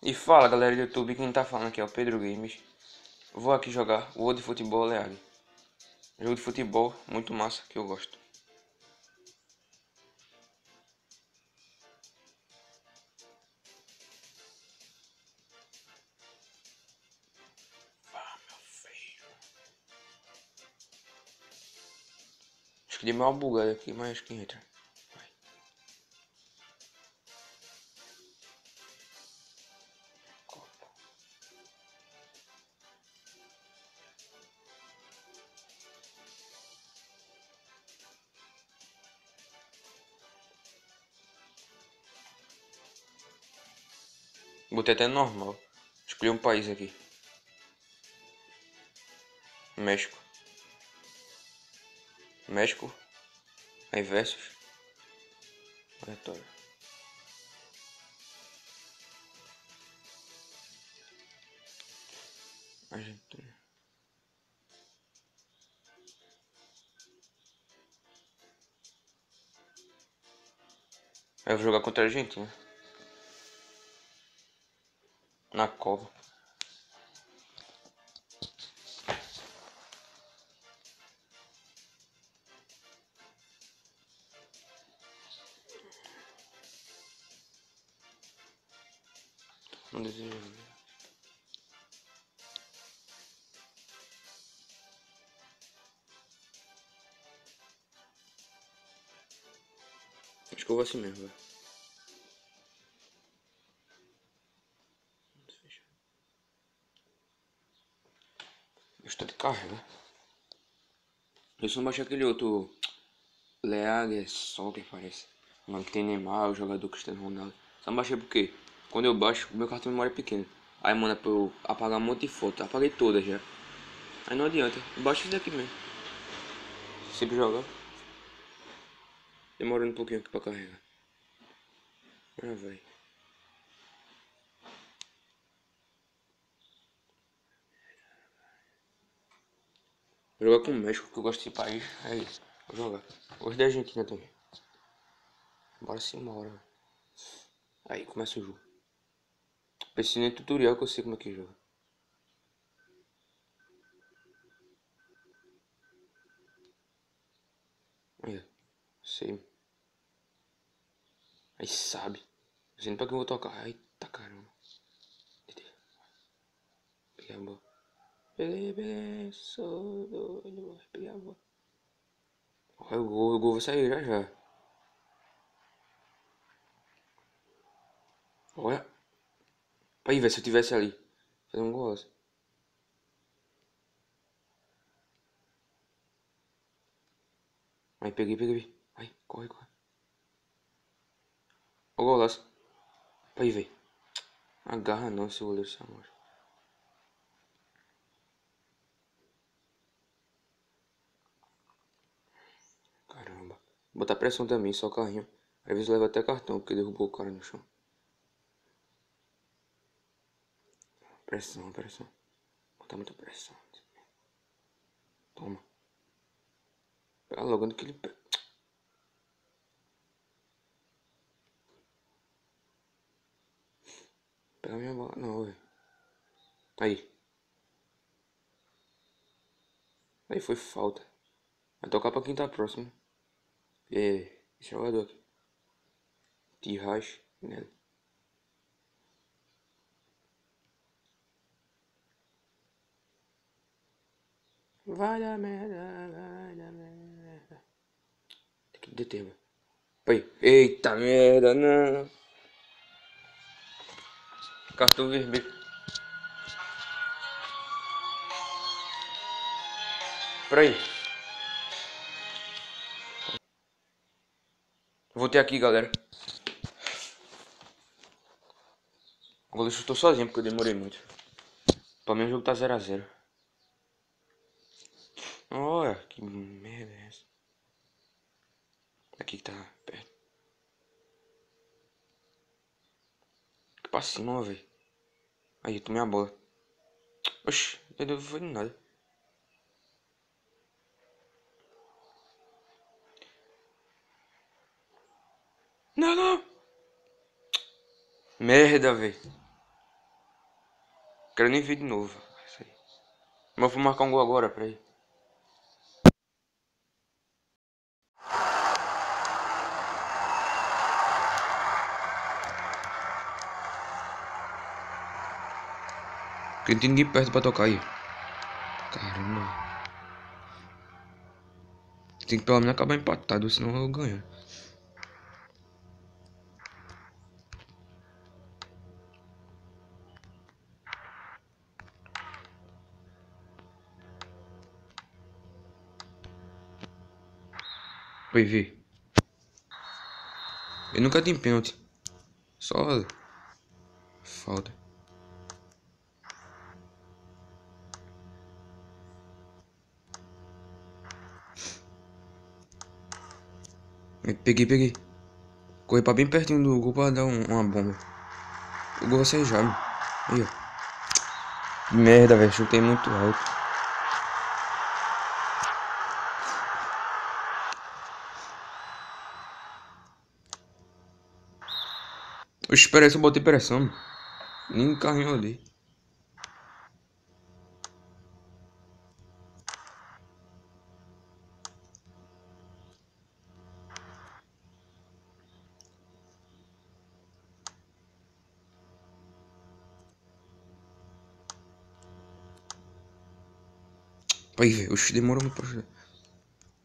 E fala galera do YouTube, quem tá falando aqui é o Pedro Games. Vou aqui jogar World Futebol League. Jogo de futebol muito massa que eu gosto. Acho que deu uma bugada aqui, mas acho que entra. Vai. Copa. Botei até normal. Escolhi um país aqui. México. México. Aí versus. Aleatório. Argentina. Aí eu vou jogar contra a Argentina. Na cova. Não desejo. Acho que eu vou assim mesmo, velho. Eu estou de carga. Eu só baixei aquele outro League Soccer, parece. O nome que tem Neymar, o jogador Cristiano Ronaldo. Só não baixei porque quando eu baixo, o meu cartão de memória é pequeno. Aí manda pra eu apagar um monte de foto. Apaguei todas já. Aí não adianta. Baixa isso daqui mesmo. Sempre jogar. Demorando um pouquinho aqui pra carregar. Ah, vai. Vou jogar com o México, que eu gosto desse país. É isso. Vou jogar. Gosto da Argentina também. Bora sim, bora. Aí começa o jogo. Preciso nem tutorial que eu sei como é que joga. Aí, sei. Aí sabe. Não sei nem pra quem eu vou tocar. Ai, tá caramba. Peguei a bola. Peguei, sou doido. Peguei a bola. Olha o gol vai sair já já. Olha. Aí, velho, se eu tivesse ali. Fazer um gol. Aí, peguei. Aí, corre. Ó o golaço. Aí, velho. Agarra não, seu goleiro, seu amor. Caramba. Botar pressão também, só carrinho. Às vezes leva até cartão, porque derrubou o cara no chão. Pressão. Botar muita pressão. Toma. Pega logo onde que ele pega. Pega minha bola. Não, velho. Aí. Aí foi falta. Vai tocar pra quem tá próximo. É. Esse jogador aqui. Tirage nele. Vai dar merda. Tem que deter, velho. Aí. Eita merda, não. Cartão vermelho. Peraí. Voltei aqui, galera. O goleiro chutou sozinho porque eu demorei muito. Pelo menos o jogo tá 0 a 0. Olha, que merda é essa? Aqui que tá perto. Que passinho, velho. Aí, eu tomei a bola. Oxi, não foi nada. Não. Merda, velho. Quero nem ver de novo. Isso aí. Mas eu vou marcar um gol agora, peraí. Porque não tem ninguém perto pra tocar aí. Caramba. Tem que pelo menos acabar empatado, senão eu ganho. Vai ver. Eu nunca tenho pênalti. Só falta. Peguei. Corri pra bem pertinho do gol pra dar uma bomba. O gol vai sair já, mano. Aí, ó. Merda, velho. Chutei muito alto. Oxe, peraí, só botei pressão, mano. Nem carrinho ali. Aí, velho. Oxe, demorou muito pra chegar.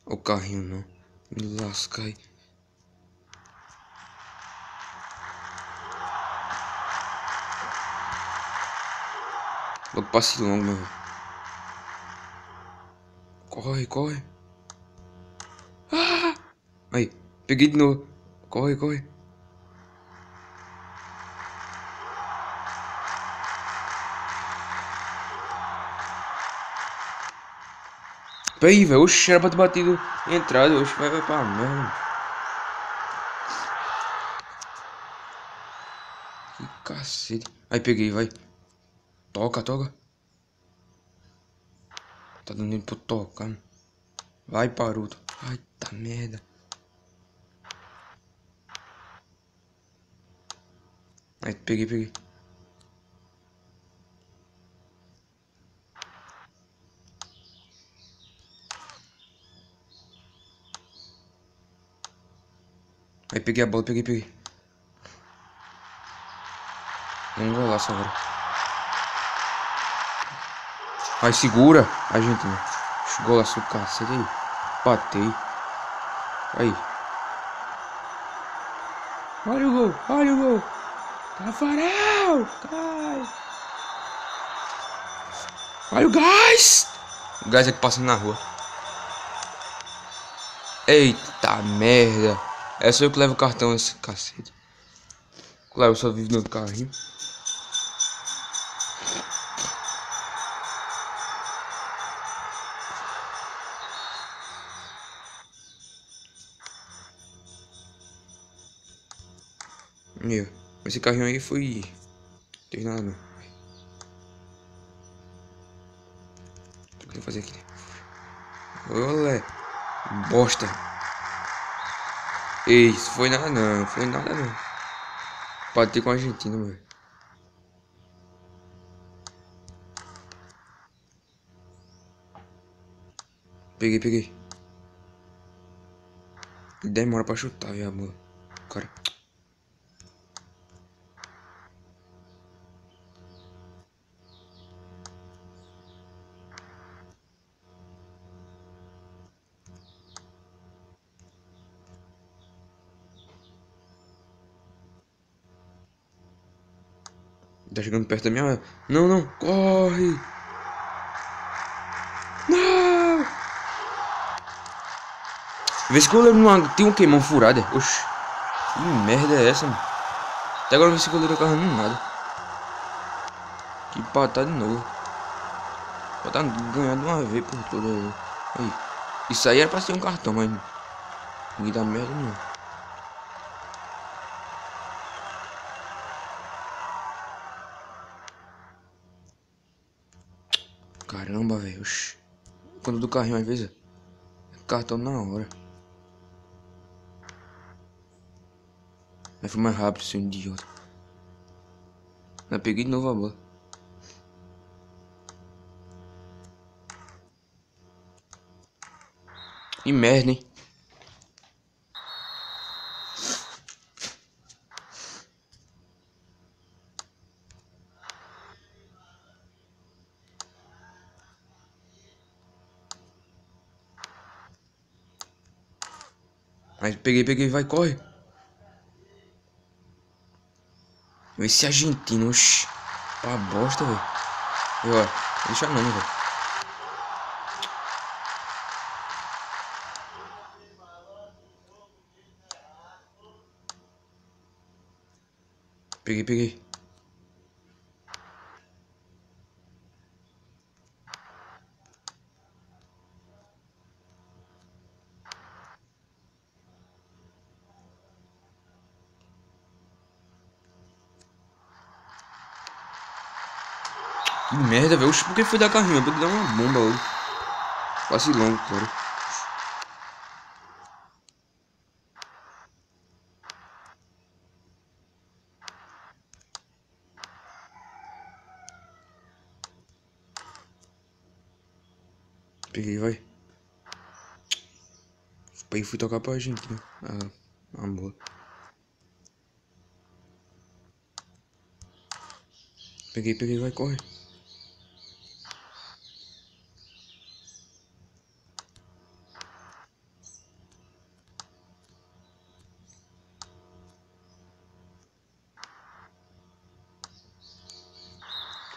O carrinho não. Me lasca aí. Logo passe longo, meu velho. Corre. Ah! Aí, peguei de novo. Corre. Aí, velho. Oxe, era pra ter batido entrada. Oxe, vai pra merda. Que cacete. Aí, peguei, vai. Toca. Tá dando tempo pra tocar, mano. Vai, Paruto. Ai, tá merda. Aí, peguei. Aí, peguei a bola, peguei. Um golaço agora. Aí, segura. Argentina. Golaço do cacete aí. Batei. Aí. Olha o gol. Tafarel. Cai. Olha o gás. O gás é que passa na rua. Eita merda. É só eu que levo o cartão esse cacete. Claro, eu só vivo no carrinho. Meu, esse carrinho aí foi... Não tem nada não. O que eu vou fazer aqui? Olé. Bosta. Ei, isso foi nada não. Pode ter com a Argentina, velho. Peguei. Demora pra chutar, viu, amor. Cara. Tá chegando perto da minha... Não. Corre. Não. Vê se o goleiro não tem um queimão furado. Oxi. Que merda é essa, mano? Até agora não vi esse goleiro agarrando nada. Que patada de novo. Já tá ganhando uma vez por toda aí. Isso aí era pra ser um cartão, mas ninguém dá merda não. Caramba, velho. Quando do carrinho às vezes é cartão na hora. Mas foi mais rápido, seu idiota. Eu peguei de novo a bola. Que merda, hein? Mas peguei, vai, corre. Esse argentino, oxi. Tá bosta, velho. E ó, deixa não, velho. Peguei. Que merda, velho. Oxi, por que foi dar carrinho? Eu vou dar uma bomba hoje. Vacilão, cara. Peguei, vai. Aí fui tocar pra Argentina. Ah, boa. Peguei, vai, corre.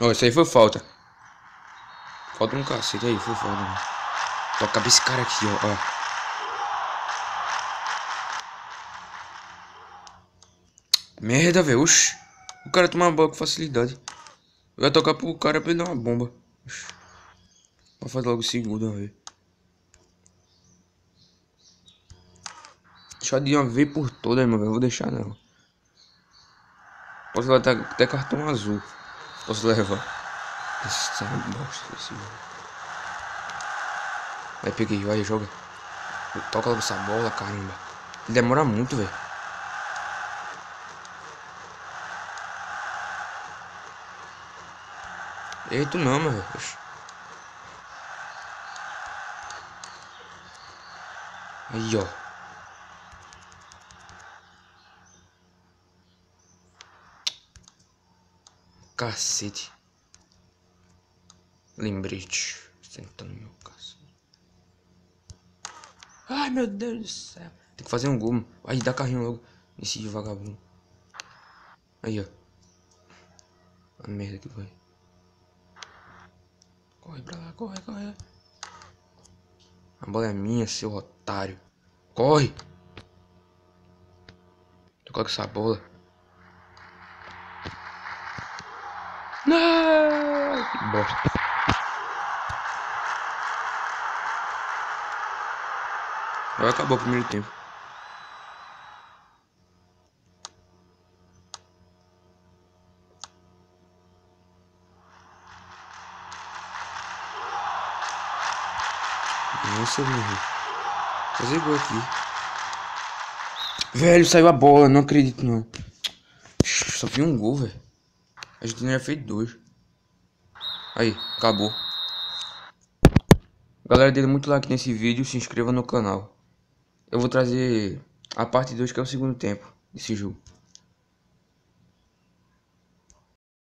Ó, isso aí foi falta. Falta um cacete aí, foi falta, mano. Toca pra esse cara aqui, ó. Merda, velho. Oxi. O cara toma uma bola com facilidade. Eu ia tocar pro cara pra ele dar uma bomba. Oxi. Vou fazer logo o segundo, velho. Deixar de uma vez por todas, meu velho. Eu vou deixar não. Posso levar até cartão azul. Posso levar. Essa bosta desse jogo. Vai, peguei, vai, joga. Toca logo essa bola, caramba. Ele demora muito, velho. Eita, não, meu velho. Aí, ó. Cacete. Lembrete. Sentando no meu cacete. Ai, meu Deus do céu. Tem que fazer um gol. Aí, dá carrinho logo. Esse vagabundo. Aí, ó. A merda que vai. Corre pra lá, corre. A bola é minha, seu otário. Corre. Toca com essa bola. Não! Que bosta. Agora acabou o primeiro tempo. Nossa, meu. Fazer gol aqui. Velho, saiu a bola. Não acredito, não. Só vi um gol, velho. A gente já fez 2. Aí, acabou. Galera, dê muito like nesse vídeo. Se inscreva no canal. Eu vou trazer a parte 2, que é o segundo tempo desse jogo.